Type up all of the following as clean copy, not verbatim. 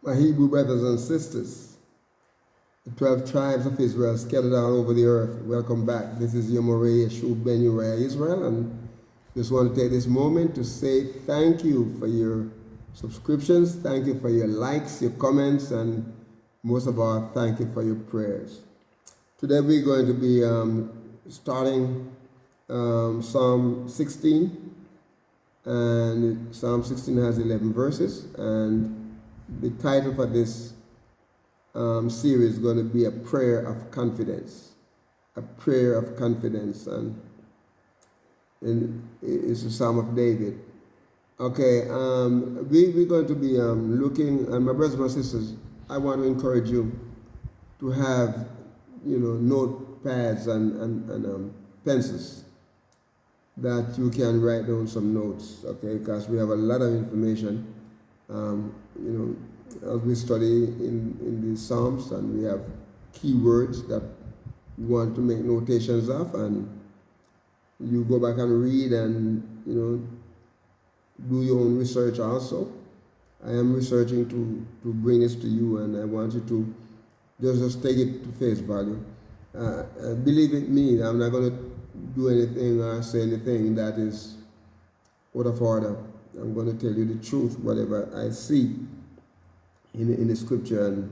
My Hebrew brothers and sisters, the 12 tribes of Israel scattered all over the earth, welcome back. This is Yomoreh Yeshua Ben Uriah Israel, and just want to take this moment to say thank you for your subscriptions, thank you for your likes, your comments, and most of all, thank you for your prayers. Today we're going to be starting Psalm 16, and Psalm 16 has 11 verses, and the title for this series is going to be a prayer of confidence. A prayer of confidence, and it's a Psalm of David. Okay, we're going to be looking, and my brothers and sisters, I want to encourage you to have, notepads and pencils that you can write down some notes, okay, because we have a lot of information, as we study in these Psalms, and we have keywords that we want to make notations of, and you go back and read and, do your own research also. I am researching to bring this to you, and I want you to just take it to face value. Believe it me, I'm not going to do anything or say anything that is out of order. I'm going to tell you the truth, whatever I see in the scripture,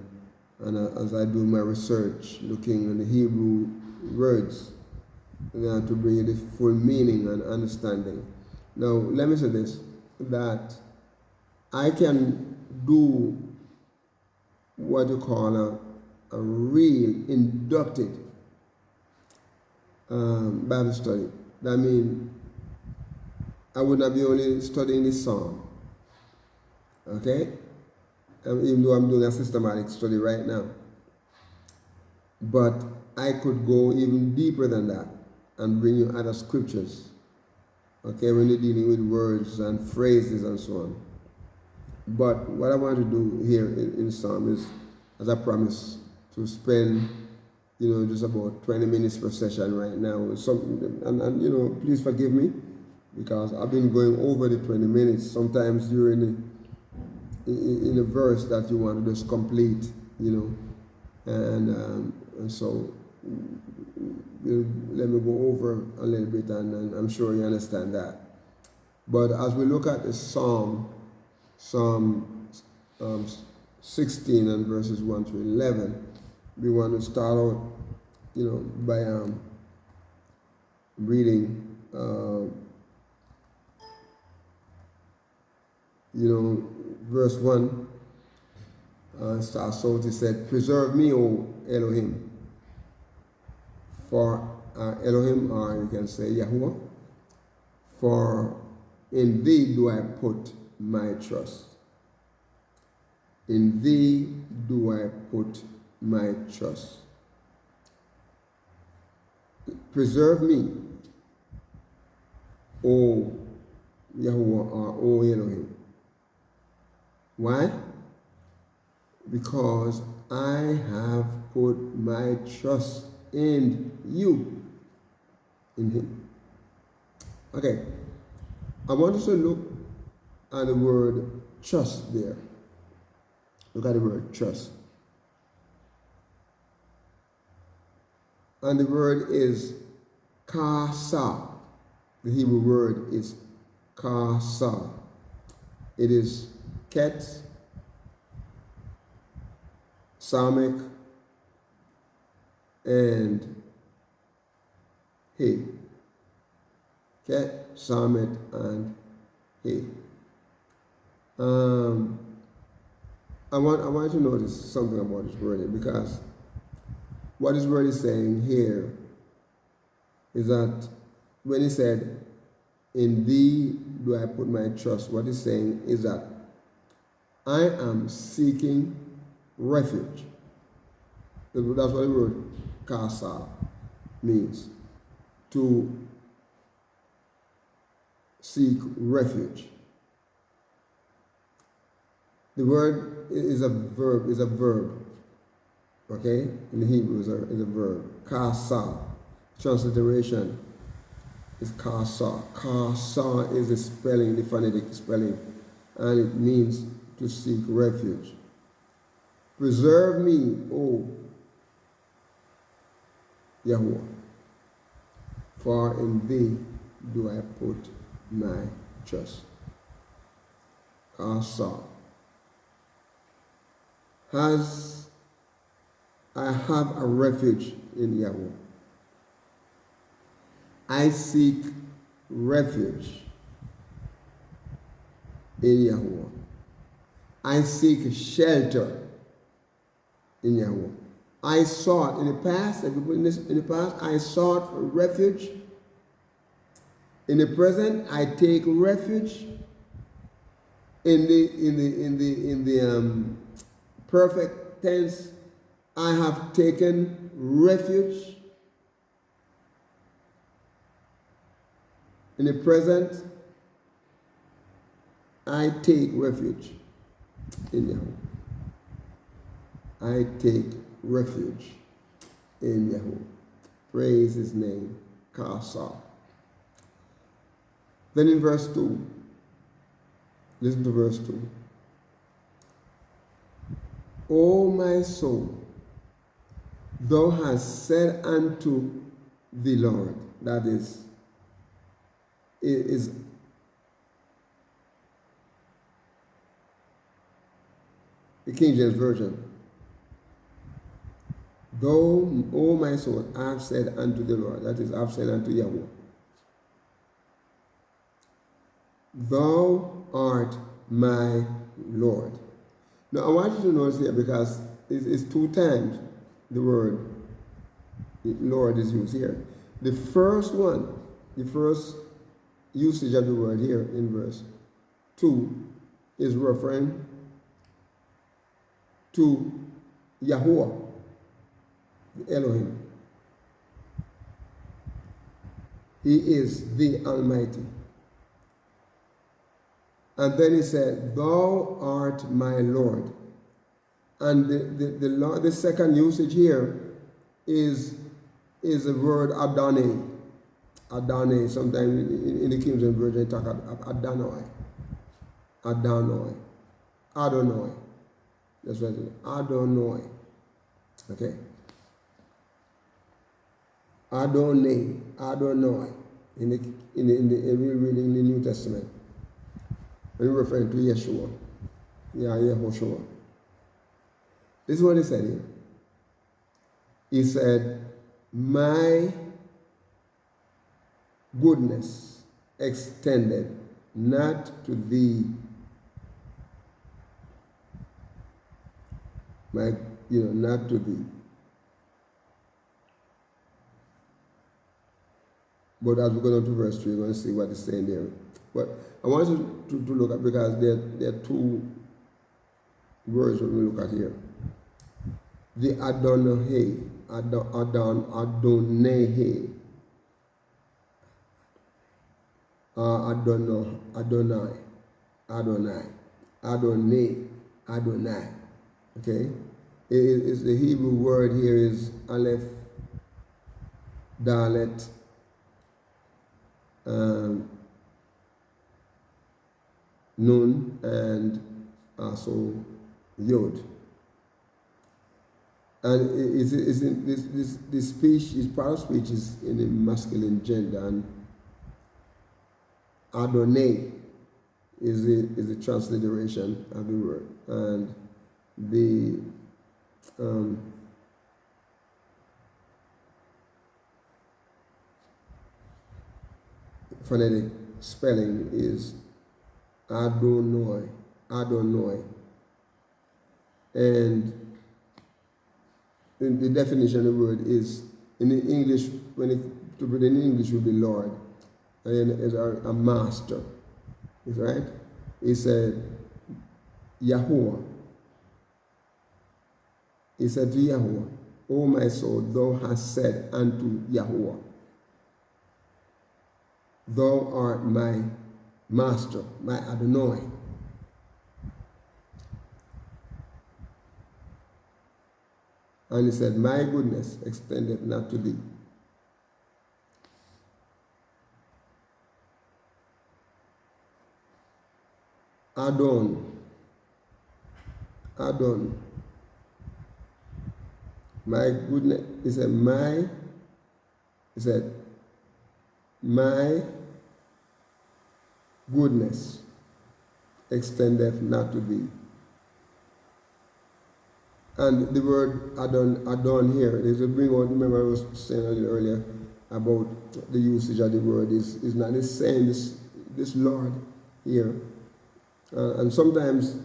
and as I do my research, looking in the Hebrew words, to bring you the full meaning and understanding. Now, let me say this, that I can do what you call a real inducted Bible study. That means I would not be only studying this psalm, okay? Even though I'm doing a systematic study right now. But I could go even deeper than that and bring you other scriptures, okay, when you're dealing with words and phrases and so on. But what I want to do here in Psalm is, as I promised, to spend, just about 20 minutes per session right now. And please forgive me, because I've been going over the 20 minutes, sometimes during in a verse that you want to just complete, and so let me go over a little bit, and I'm sure you understand that. But as we look at the Psalm 16 and verses 1 to 11, we want to start out, by reading, verse 1 starts out. He said, "Preserve me, O Elohim, for Elohim, or you can say YAHUAH, for in thee do I put my trust." In thee do I put my trust. Preserve me, O YAHUAH, or O Elohim. Why? Because I have put my trust in you, in him. Okay, I want us to look at the word trust there. Look at the word trust. And the word is kasa. The Hebrew word is kasa. It is ket, samek, and he. Ket, samet, and he. I want you to notice something about this word, because what this word is saying here is that when he said, "In thee do I put my trust," what he's saying is that I am seeking refuge. That's what the word kasa means, to seek refuge. The word is a verb, okay? In the Hebrew is a verb. Kasa. Transliteration is kasa. Kasa is the spelling, the phonetic spelling, and it means to seek refuge. Preserve me, O Yahuwah, for in thee do I put my trust. Saul has I have a refuge in Yahweh. I seek refuge in Yahweh. I seek shelter in Yahweh. I sought in the past, in the past, I sought for refuge. In the present, I take refuge. In the perfect tense, I have taken refuge. In the present, I take refuge in Yahweh. I take refuge in Yahweh. Praise his name. Kasa. Then in verse 2, listen to verse 2. O my soul, thou hast said unto the Lord, that is the King James Version. Thou, O my soul, I have said unto the Lord, that is, I have said unto Yahweh, thou art my Lord. Now I want you to notice here, because it's 2 times the word Lord is used here. The first one, the first usage of the word here in verse 2 is referring to Yahuwah, Elohim. He is the Almighty. And then he said, thou art my Lord. And the second usage here is the word Adonai. Adonai. Sometimes in the King James Version, they talk about Adonai. Adonai. Adonai. That's what it is. Adonai. Okay. Adonai. Adonai. In the reading in the New Testament. When we're referring to Yeshua. Yahushua. This is what he said here. He said, my goodness extended not to thee, not to thee. But as we go down to verse 3, we're going to see what it's saying there. But I want you to look at, because there are 2 words when we look at here. The Adonai, Adonai, Adonai. Okay? It's the Hebrew word here is Aleph, Dalet, Nun, and also Yod. And this speech, this part of speech is in the masculine gender, and Adonai is the transliteration of the word, and the phonetic spelling is Adonai, and the definition of the word is, in the English, to put in English would be Lord, and is a master. Is right? He said, Yahuwah. He said to Yahuwah, O my soul, thou hast said unto Yahuwah, thou art my master, my Adonai. And he said, my goodness extended not to thee. Adon. My goodness, he said, my goodness extendeth not to thee. And the word adon here is to bring out, remember I was saying a little earlier about the usage of the word is not the same, this Lord here. And sometimes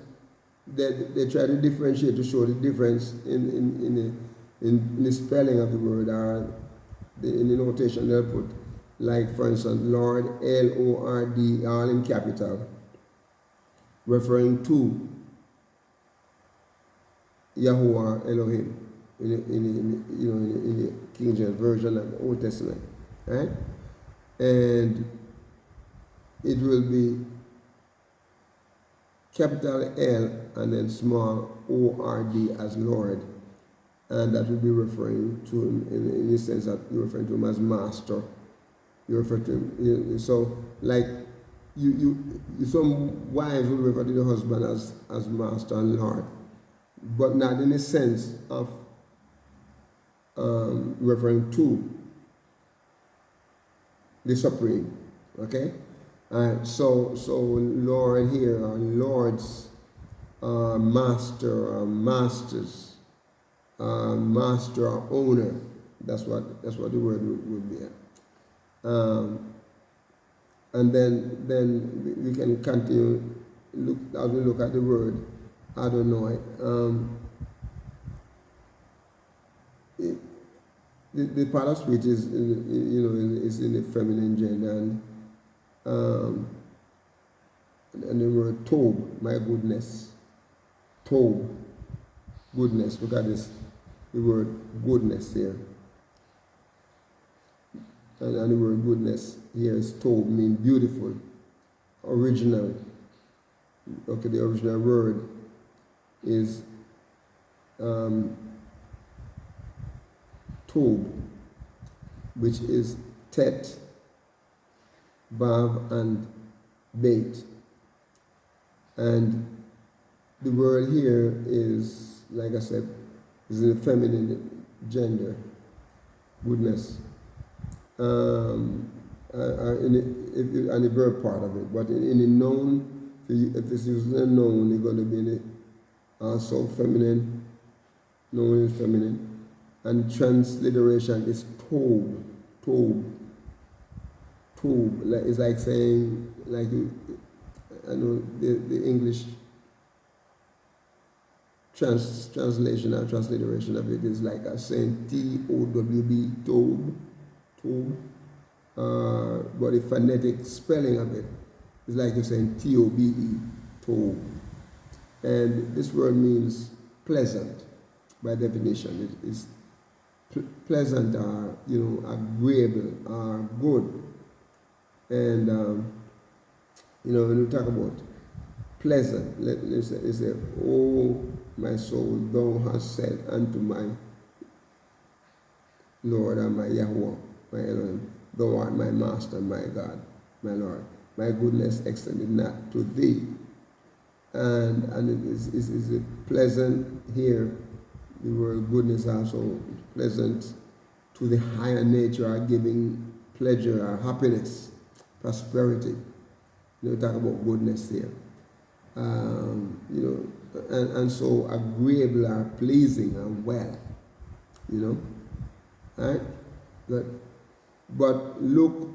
they try to differentiate to show the difference in the spelling of the word or in the notation they'll put. Like for instance, Lord, Lord, all in capital, referring to YAHUAH Elohim in the King James Version of the Old Testament, right? And it will be capital L and then small O-R-D as Lord, and that will be referring to him in the sense that you're referring to him as master. You refer to him, so like you some wives will refer to the husband as master and Lord, but not in the sense of referring to the supreme. Okay, so Lord here, or lords, master, or masters, master or owner. That's what the word would be. And then we can continue as we look at the word Adonai. The part of speech is is in the feminine gender, and the word Tob, my goodness, Tob, goodness. Look at this, the word goodness here. And the word goodness here is Tob, means beautiful, original. Okay, the original word is Tob, which is Tet, Vav, and Beit. And the word here is, like I said, is in the feminine gender, goodness. And the verb part of it, but in the noun, if it's using a noun, it's going to be in it also feminine. Noun is feminine, and transliteration is Tob. It's like saying, like I know the English translation or transliteration of it is like a saying T-O-W-B, Tob. But the phonetic spelling of it is like you're saying T-O-B-E, Tob. And this word means pleasant by definition. It is pleasant or, agreeable or good. And, when we talk about pleasant, let's say, oh, my soul, thou hast said unto my Lord and my YAHUAH, my Elohim, thou art my master, my God, my Lord. My goodness extended not to thee. And it is pleasant here. The word goodness also pleasant to the higher nature, or giving pleasure or happiness, prosperity. We talk about goodness here. And so agreeable or pleasing and well. Right? But look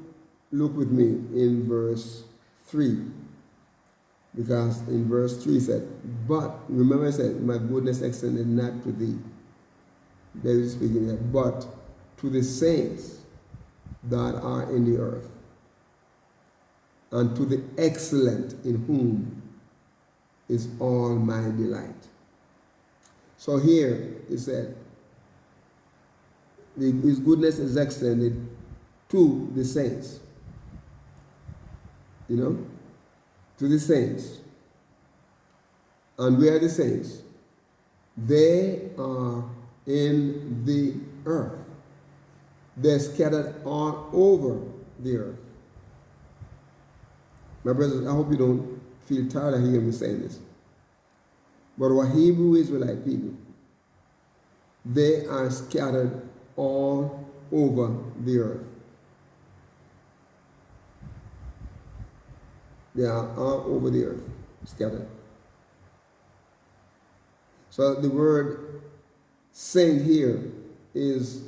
with me in verse 3. Because in verse 3 it said, but, remember I said, my goodness extended not to thee. David is speaking here, but to the saints that are in the earth, and to the excellent in whom is all my delight. So here it said, his goodness is extended to the saints. To the saints. And where are the saints? They are in the earth. They're scattered all over the earth. My brothers, I hope you don't feel tired of hearing me saying this. But our Hebrew Israelite people, They are scattered all over the earth. They are all over the earth, scattered. So the word saint here is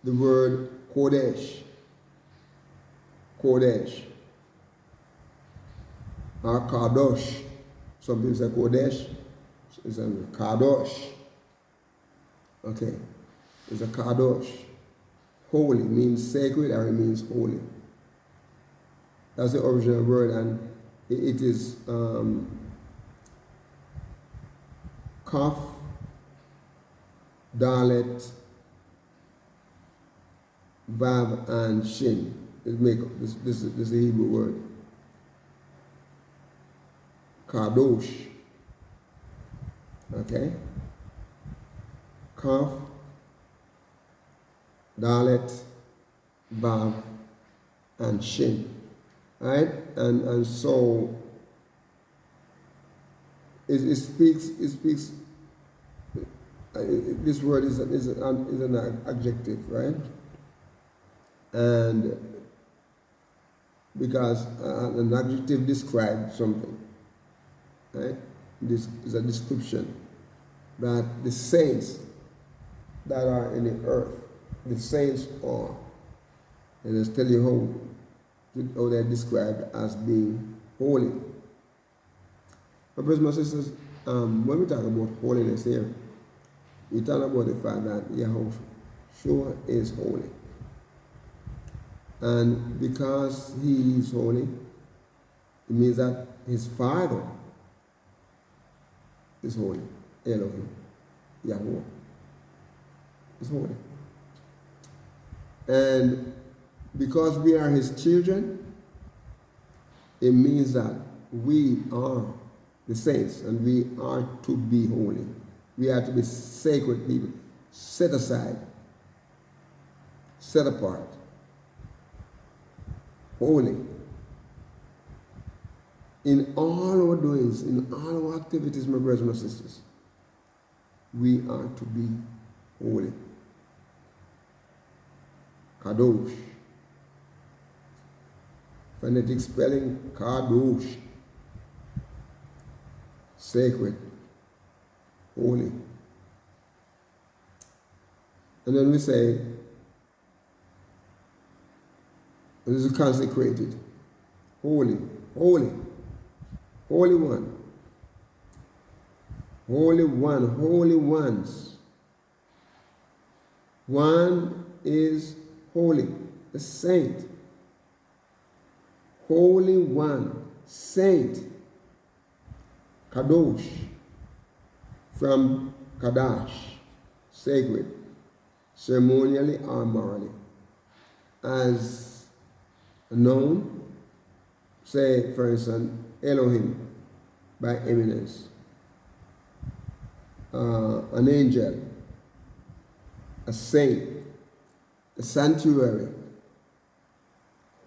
the word Kodesh. Kodesh. Or Kadosh. Some people say Kodesh. It's a Kadosh. Okay. It's a Kadosh. Holy means sacred, or it means holy. That's the original word, and it is Kaf, Dalet, Vav, and Shin. This is the Hebrew word. Kadosh. Okay? Kaf, Dalet, Vav, and Shin. Right? And so it speaks this word is an adjective, right? And because an adjective describes something, right? This is a description that the saints that are in the earth, the saints are, and it's tell you how they're described as being holy. My brothers and sisters, when we talk about holiness here, we talk about the fact that YAHUAH is holy. And because he is holy, it means that his Father is holy. Elohim, YAHUAH, is holy. And because we are his children, it means that we are the saints and we are to be holy. We are to be sacred people, set aside, set apart, holy. In all our doings, in all our activities, my brothers and my sisters, we are to be holy. Kadosh. Phonetic spelling, Kadosh. Sacred. Holy. And then we say, this is consecrated. Holy. Holy. Holy One. Holy One. Holy ones. One is holy. The saint. Holy One. Saint. Kadosh. From Kadash. Sacred. Ceremonially or morally. As known, say for instance, Elohim by eminence, an angel, a saint, a sanctuary,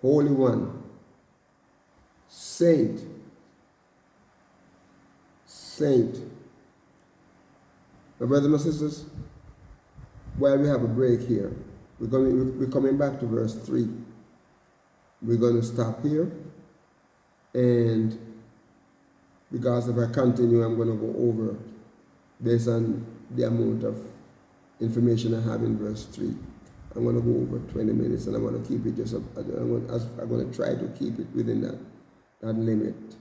Holy One, saint, saint. My brothers and my sisters, while we have a break here, we're coming back to verse 3. We're going to stop here, and because if I continue, I'm going to go over based on the amount of information I have in verse 3. I'm going to go over 20 minutes, and I'm going to keep it I'm going to try to keep it within that limit.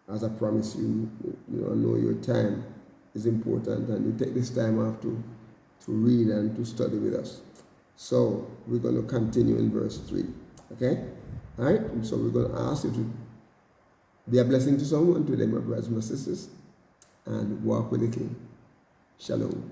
As I promise you, I know your time is important, and you take this time off to read and to study with us. So we're going to continue in verse 3. Okay? All right? And so we're going to ask you to be a blessing to someone today, my brothers and my sisters, and walk with the King. Shalom.